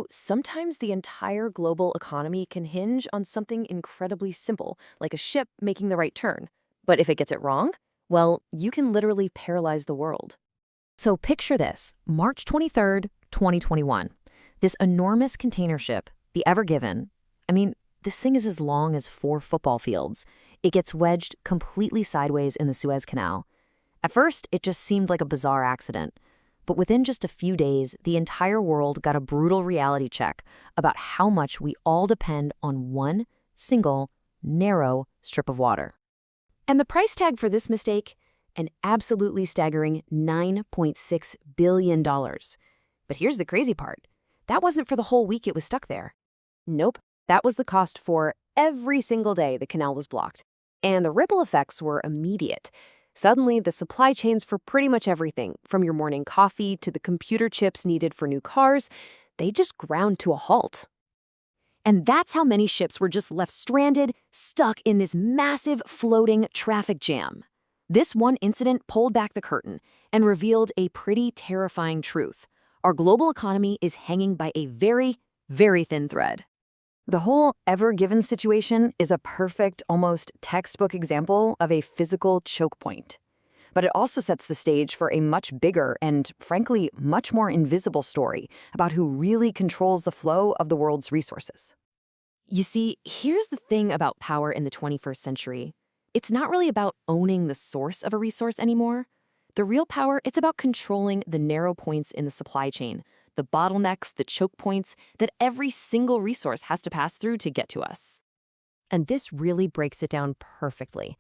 Sometimes the entire global economy can hinge on something incredibly simple, like a ship making the right turn. But if it gets it wrong, well, you can literally paralyze the world. So picture this, March 23rd, 2021. This enormous container ship, the Ever Given, this thing is as long as 4 football fields. It gets wedged completely sideways in the Suez Canal. At first, it just seemed like a bizarre accident. But within just a few days, the entire world got a brutal reality check about how much we all depend on one single, narrow strip of water. And the price tag for this mistake? An absolutely staggering $9.6 billion. But here's the crazy part. That wasn't for the whole week it was stuck there. Nope, that was the cost for every single day the canal was blocked. And the ripple effects were immediate. Suddenly, the supply chains for pretty much everything, from your morning coffee to the computer chips needed for new cars, they just ground to a halt. And that's how many ships were just left stranded, stuck in this massive floating traffic jam. This one incident pulled back the curtain and revealed a pretty terrifying truth. Our global economy is hanging by a very, very thin thread. The whole Ever Given situation is a perfect, almost textbook example of a physical choke point. But it also sets the stage for a much bigger and, frankly, much more invisible story about who really controls the flow of the world's resources. You see, here's the thing about power in the 21st century. It's not really about owning the source of a resource anymore. The real power, it's about controlling the narrow points in the supply chain, the bottlenecks, the choke points that every single resource has to pass through to get to us. And this really breaks it down perfectly.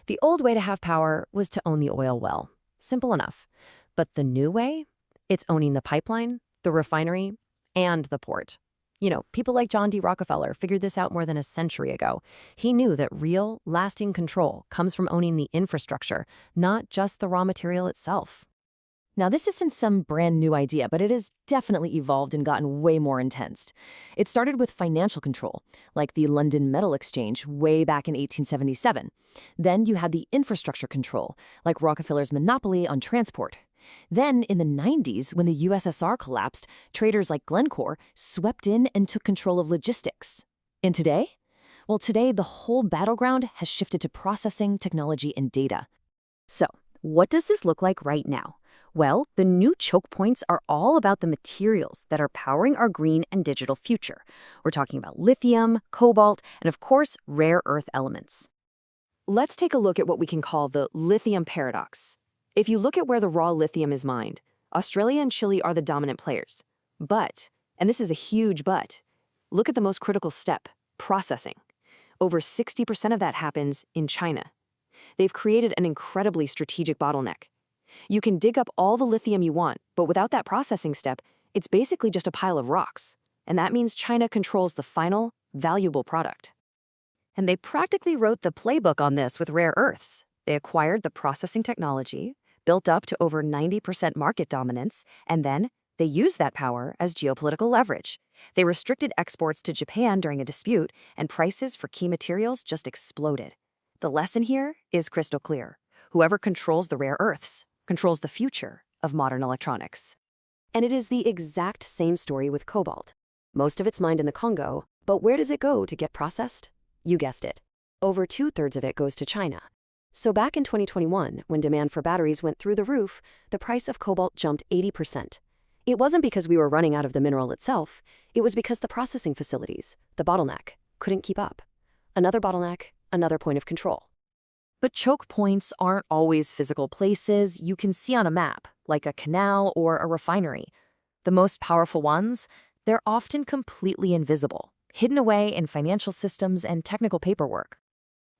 The old way to have power was to own the oil well. Simple enough. But the new way? It's owning the pipeline, the refinery, and the port. People like John D. Rockefeller figured this out more than a century ago. He knew that real, lasting control comes from owning the infrastructure, not just the raw material itself. Now, this isn't some brand new idea, but it has definitely evolved and gotten way more intense. It started with financial control, like the London Metal Exchange way back in 1877. Then you had the infrastructure control, like Rockefeller's monopoly on transport. Then, in the 90s, when the USSR collapsed, traders like Glencore swept in and took control of logistics. And today? Well, today, the whole battleground has shifted to processing, technology, and data. So, what does this look like right now? Well, the new choke points are all about the materials that are powering our green and digital future. We're talking about lithium, cobalt, and of course, rare earth elements. Let's take a look at what we can call the lithium paradox. If you look at where the raw lithium is mined, Australia and Chile are the dominant players. But, and this is a huge but, look at the most critical step, processing. Over 60% of that happens in China. They've created an incredibly strategic bottleneck. You can dig up all the lithium you want, but without that processing step, it's basically just a pile of rocks. And that means China controls the final, valuable product. And they practically wrote the playbook on this with rare earths. They acquired the processing technology, built up to over 90% market dominance, and then they used that power as geopolitical leverage. They restricted exports to Japan during a dispute, and prices for key materials just exploded. The lesson here is crystal clear. Whoever controls the rare earths controls the future of modern electronics. And it is the exact same story with cobalt. Most of it's mined in the Congo, but where does it go to get processed? You guessed it. Over 2/3 of it goes to China. So back in 2021, when demand for batteries went through the roof, the price of cobalt jumped 80%. It wasn't because we were running out of the mineral itself. It was because the processing facilities, the bottleneck, couldn't keep up. Another bottleneck, another point of control. But choke points aren't always physical places you can see on a map, like a canal or a refinery. The most powerful ones, they're often completely invisible, hidden away in financial systems and technical paperwork.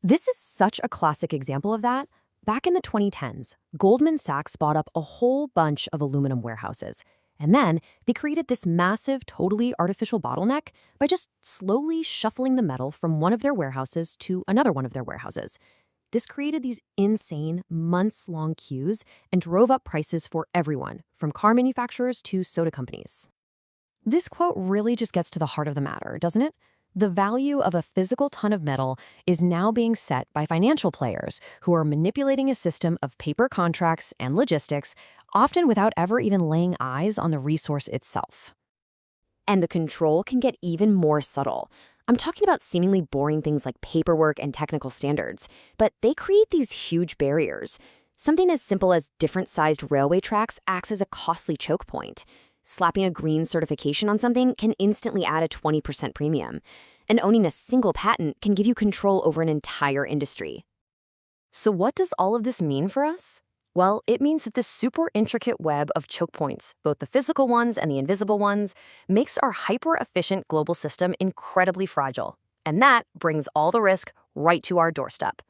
This is such a classic example of that. Back in the 2010s, Goldman Sachs bought up a whole bunch of aluminum warehouses. And then they created this massive, totally artificial bottleneck by just slowly shuffling the metal from one of their warehouses to another one of their warehouses. This created these insane, months-long queues and drove up prices for everyone, from car manufacturers to soda companies. This quote really just gets to the heart of the matter, doesn't it? The value of a physical ton of metal is now being set by financial players who are manipulating a system of paper contracts and logistics, often without ever even laying eyes on the resource itself. And the control can get even more subtle. I'm talking about seemingly boring things like paperwork and technical standards, but they create these huge barriers. Something as simple as different-sized railway tracks acts as a costly choke point. Slapping a green certification on something can instantly add a 20% premium. And owning a single patent can give you control over an entire industry. So what does all of this mean for us? Well, it means that this super intricate web of choke points, both the physical ones and the invisible ones, makes our hyper-efficient global system incredibly fragile. And that brings all the risk right to our doorstep.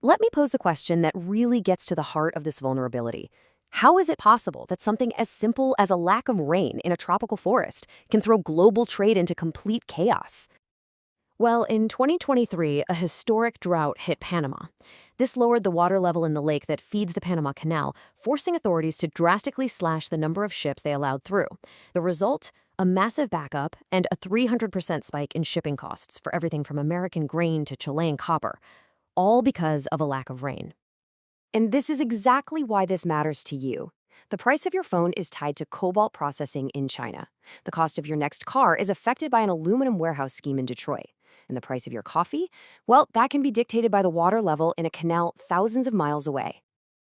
Let me pose a question that really gets to the heart of this vulnerability. How is it possible that something as simple as a lack of rain in a tropical forest can throw global trade into complete chaos? Well, in 2023, a historic drought hit Panama. This lowered the water level in the lake that feeds the Panama Canal, forcing authorities to drastically slash the number of ships they allowed through. The result? A massive backup and a 300% spike in shipping costs for everything from American grain to Chilean copper, all because of a lack of rain. And this is exactly why this matters to you. The price of your phone is tied to cobalt processing in China. The cost of your next car is affected by an aluminum warehouse scheme in Detroit. And the price of your coffee? Well, that can be dictated by the water level in a canal thousands of miles away.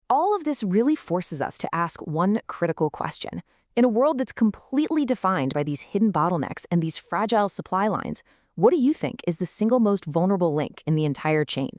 All of this really forces us to ask one critical question. In a world that's completely defined by these hidden bottlenecks and these fragile supply lines, what do you think is the single most vulnerable link in the entire chain?